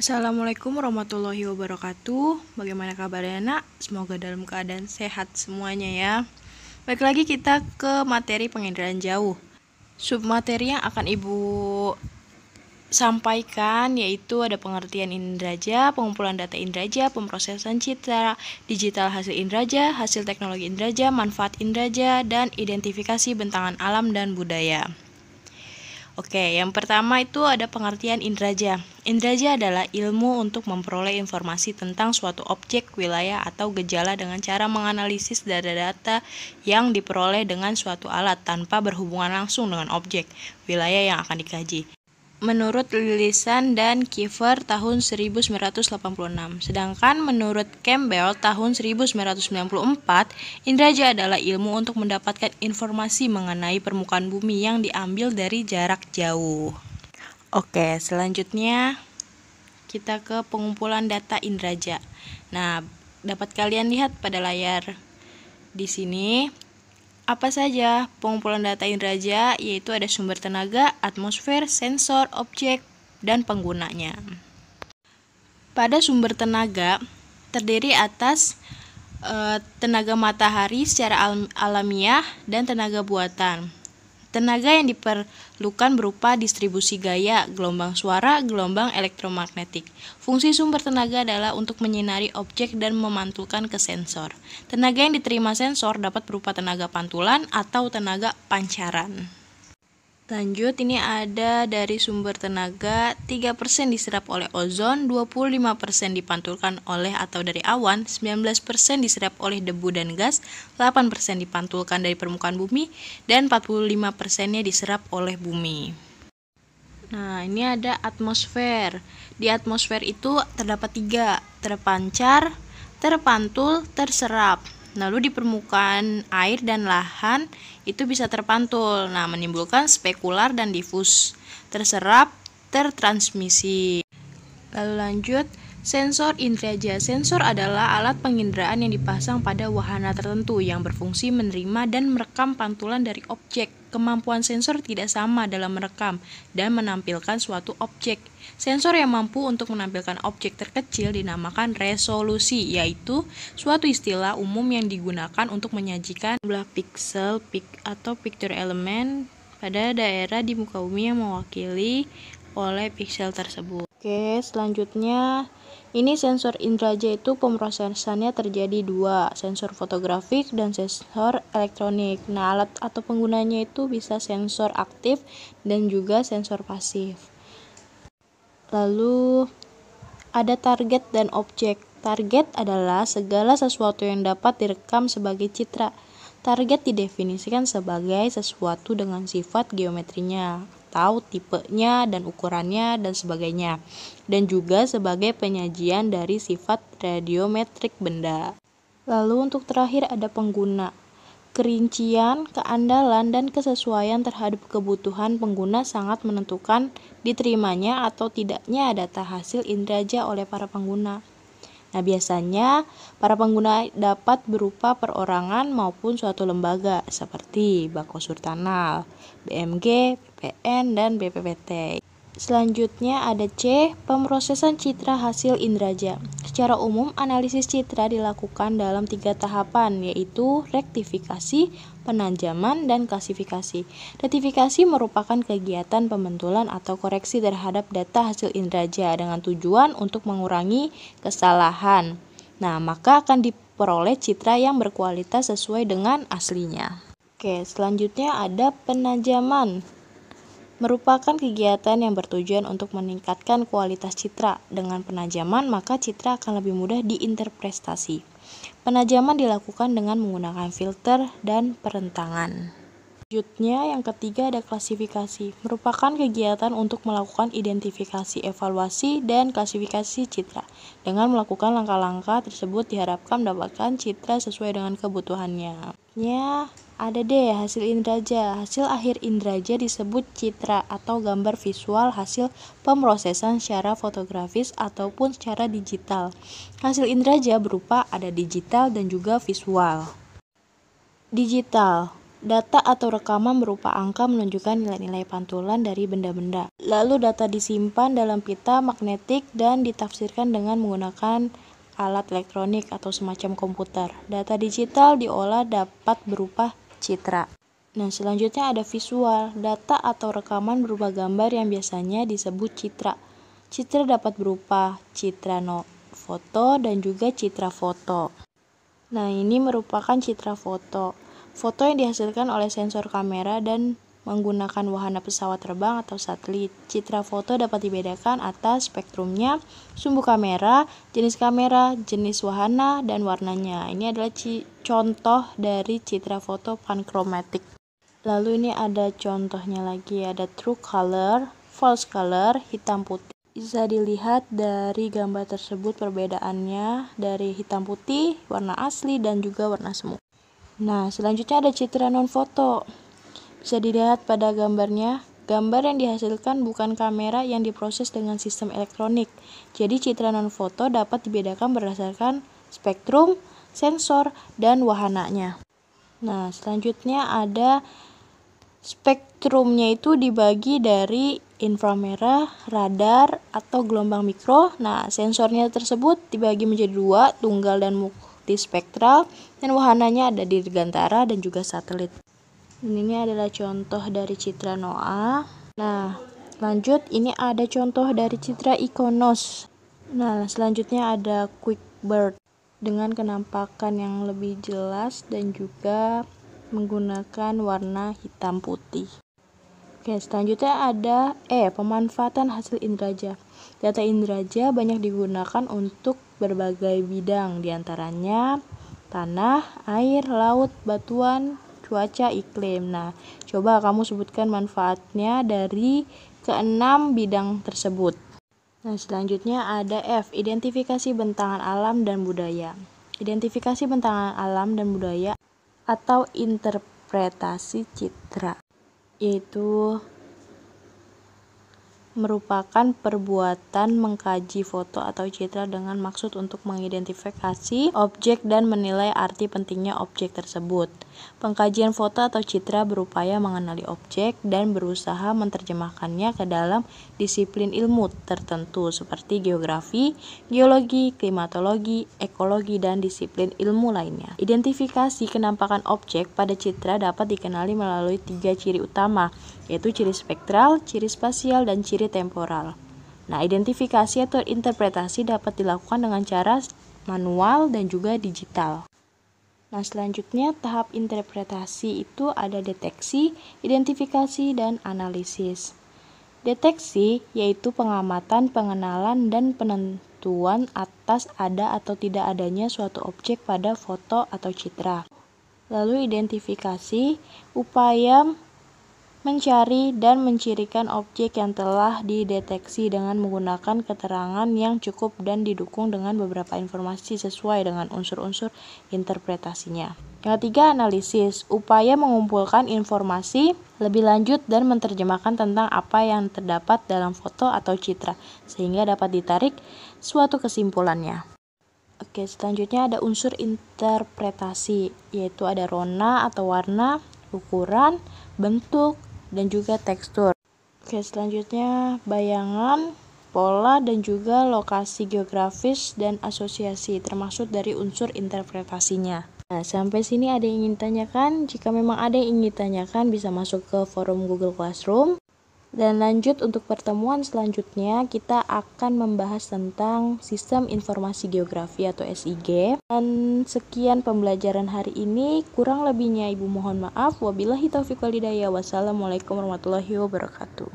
Assalamualaikum warahmatullahi wabarakatuh. Bagaimana kabarnya nak? Semoga dalam keadaan sehat semuanya ya. Baik lagi kita ke materi penginderaan jauh. Submateri yang akan ibu sampaikan yaitu ada pengertian inderaja, pengumpulan data inderaja, pemrosesan citra, digital hasil inderaja, hasil teknologi inderaja, manfaat inderaja, dan identifikasi bentangan alam dan budaya. Oke, yang pertama itu ada pengertian inderaja. Inderaja adalah ilmu untuk memperoleh informasi tentang suatu objek, wilayah, atau gejala dengan cara menganalisis data-data yang diperoleh dengan suatu alat tanpa berhubungan langsung dengan objek, wilayah yang akan dikaji. Menurut Lillison dan Kiefer tahun 1986, sedangkan menurut Campbell tahun 1994, inderaja adalah ilmu untuk mendapatkan informasi mengenai permukaan bumi yang diambil dari jarak jauh. Oke, selanjutnya kita ke pengumpulan data inderaja. Nah, dapat kalian lihat pada layar di sini. Apa saja pengumpulan data inderaja? Yaitu ada sumber tenaga, atmosfer, sensor, objek, dan penggunanya. Pada sumber tenaga terdiri atas tenaga matahari secara alamiah dan tenaga buatan. Tenaga yang diperlukan berupa distribusi gaya, gelombang suara, gelombang elektromagnetik. Fungsi sumber tenaga adalah untuk menyinari objek dan memantulkan ke sensor. Tenaga yang diterima sensor dapat berupa tenaga pantulan atau tenaga pancaran. Lanjut, ini ada dari sumber tenaga, 3% diserap oleh ozon, 25% dipantulkan oleh atau dari awan, 19% diserap oleh debu dan gas, 8% dipantulkan dari permukaan bumi, dan 45%-nya diserap oleh bumi. Nah, ini ada atmosfer. Di atmosfer itu terdapat 3, terpancar, terpantul, terserap. Lalu di permukaan air dan lahan itu bisa terpantul, menimbulkan spekular dan difus, terserap, tertransmisi. Lalu lanjut, sensor inderaja. Sensor adalah alat penginderaan yang dipasang pada wahana tertentu yang berfungsi menerima dan merekam pantulan dari objek. Kemampuan sensor tidak sama dalam merekam dan menampilkan suatu objek. Sensor yang mampu untuk menampilkan objek terkecil dinamakan resolusi, yaitu suatu istilah umum yang digunakan untuk menyajikan jumlah piksel atau picture element pada daerah di muka bumi yang mewakili oleh piksel tersebut. Oke, selanjutnya ini sensor inderaja itu pemrosesannya terjadi 2, sensor fotografik dan sensor elektronik. Alat atau penggunanya itu bisa sensor aktif dan juga sensor pasif. Lalu ada target dan objek. Target adalah segala sesuatu yang dapat direkam sebagai citra. Target didefinisikan sebagai sesuatu dengan sifat geometrinya, atau tipenya dan ukurannya dan sebagainya, dan juga sebagai penyajian dari sifat radiometrik benda. Lalu untuk terakhir ada pengguna. Kerincian, keandalan, dan kesesuaian terhadap kebutuhan pengguna sangat menentukan diterimanya atau tidaknya data hasil inderaja oleh para pengguna. Biasanya para pengguna dapat berupa perorangan maupun suatu lembaga seperti Bako Surtanal, BMG, BPN, dan BPPT. Selanjutnya ada C, pemrosesan citra hasil inderaja. Secara umum, analisis citra dilakukan dalam 3 tahapan, yaitu rektifikasi, penajaman, dan klasifikasi. Rektifikasi merupakan kegiatan pembentulan atau koreksi terhadap data hasil inderaja dengan tujuan untuk mengurangi kesalahan. Maka akan diperoleh citra yang berkualitas sesuai dengan aslinya. Oke, selanjutnya ada penajaman. Merupakan kegiatan yang bertujuan untuk meningkatkan kualitas citra. Dengan penajaman, maka citra akan lebih mudah diinterpretasi. Penajaman dilakukan dengan menggunakan filter dan perentangan. Selanjutnya, yang ketiga ada klasifikasi. Merupakan kegiatan untuk melakukan identifikasi, evaluasi, dan klasifikasi citra. Dengan melakukan langkah-langkah tersebut diharapkan mendapatkan citra sesuai dengan kebutuhannya. Ada D, hasil inderaja. Hasil akhir inderaja disebut citra atau gambar visual hasil pemrosesan secara fotografis ataupun secara digital. Hasil inderaja berupa ada digital dan juga visual. Digital Data atau rekaman berupa angka menunjukkan nilai-nilai pantulan dari benda-benda. Lalu data disimpan dalam pita magnetik dan ditafsirkan dengan menggunakan alat elektronik atau semacam komputer. Data digital diolah dapat berupa citra. Nah, selanjutnya ada visual. Data atau rekaman berupa gambar yang biasanya disebut citra. Citra dapat berupa citra foto dan juga citra foto. Nah, ini merupakan citra foto. Foto yang dihasilkan oleh sensor kamera dan menggunakan wahana pesawat terbang atau satelit. Citra foto dapat dibedakan atas spektrumnya, sumbu kamera, jenis wahana, dan warnanya. Ini adalah contoh dari citra foto panchromatic. Lalu ini ada contohnya lagi, ada true color, false color, hitam putih. Bisa dilihat dari gambar tersebut perbedaannya dari hitam putih, warna asli, dan juga warna semu. Nah, selanjutnya ada citra non-foto. Bisa dilihat pada gambarnya, gambar yang dihasilkan bukan kamera yang diproses dengan sistem elektronik. Jadi citra non-foto dapat dibedakan berdasarkan spektrum, sensor, dan wahananya. Nah, selanjutnya ada spektrumnya itu dibagi dari inframerah, radar, atau gelombang mikro. Nah, sensornya tersebut dibagi menjadi dua, tunggal dan multispektral, dan wahananya ada dirgantara dan juga satelit. Ini adalah contoh dari citra NOAA. Nah, lanjut ini ada contoh dari citra IKONOS. Nah, selanjutnya ada QuickBird dengan kenampakan yang lebih jelas dan juga menggunakan warna hitam putih. Oke, selanjutnya ada pemanfaatan hasil indraja. Data indraja banyak digunakan untuk berbagai bidang, diantaranya tanah, air, laut, batuan, cuaca, iklim. Nah, coba kamu sebutkan manfaatnya dari keenam bidang tersebut. Nah, selanjutnya ada F, identifikasi bentangan alam dan budaya. Identifikasi bentangan alam dan budaya atau interpretasi citra, yaitu merupakan perbuatan mengkaji foto atau citra dengan maksud untuk mengidentifikasi objek dan menilai arti pentingnya objek tersebut. Pengkajian foto atau citra berupaya mengenali objek dan berusaha menerjemahkannya ke dalam disiplin ilmu tertentu seperti geografi, geologi, klimatologi, ekologi, dan disiplin ilmu lainnya. Identifikasi kenampakan objek pada citra dapat dikenali melalui 3 ciri utama, yaitu ciri spektral, ciri spasial, dan ciri temporal. Nah, identifikasi atau interpretasi dapat dilakukan dengan cara manual dan juga digital. Nah, selanjutnya tahap interpretasi itu ada deteksi, identifikasi, dan analisis. Deteksi yaitu pengamatan, pengenalan, dan penentuan atas ada atau tidak adanya suatu objek pada foto atau citra. Lalu identifikasi, upaya mencari dan mencirikan objek yang telah dideteksi dengan menggunakan keterangan yang cukup dan didukung dengan beberapa informasi sesuai dengan unsur-unsur interpretasinya. Yang ketiga, analisis, upaya mengumpulkan informasi lebih lanjut dan menerjemahkan tentang apa yang terdapat dalam foto atau citra, sehingga dapat ditarik suatu kesimpulannya. Oke, selanjutnya ada unsur interpretasi, yaitu ada rona atau warna, ukuran, bentuk, dan juga tekstur. Oke, selanjutnya bayangan, pola, dan juga lokasi geografis dan asosiasi termasuk dari unsur interpretasinya. Nah, sampai sini ada yang ingin tanyakan? Jika memang ada yang ingin tanyakan, bisa masuk ke forum Google Classroom. Dan lanjut untuk pertemuan selanjutnya, kita akan membahas tentang Sistem Informasi Geografi atau SIG. Dan sekian pembelajaran hari ini, kurang lebihnya Ibu mohon maaf. Wabillahi taufiq wal hidayah. Wassalamualaikum warahmatullahi wabarakatuh.